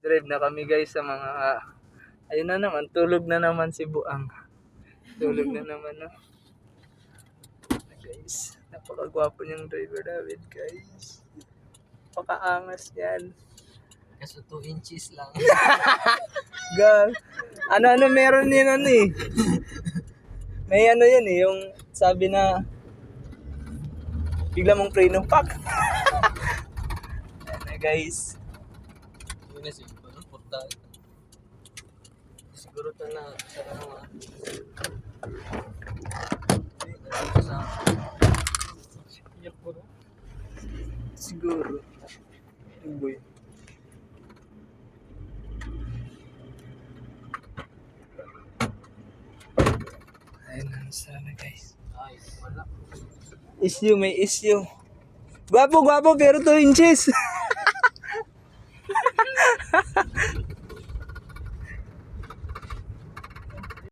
Drive na kami guys sa mga, ayun na naman, tulog na naman si Buang. Tulog na naman, no? Guys, napakagwapo niyang driver namin, guys. Pakaangas yan. Kaso 2 inches lang. Gal. Ano meron yun ano eh. May ano yun eh, yung sabi na bigla mong preno, pak! Ayan na guys. Yun na siguro, porta. Siguro ito na sa ano. Siguro. Boy. Ayun na sana guys. Ay, wala. Issue, may issue. Gwapo pero 2 inches.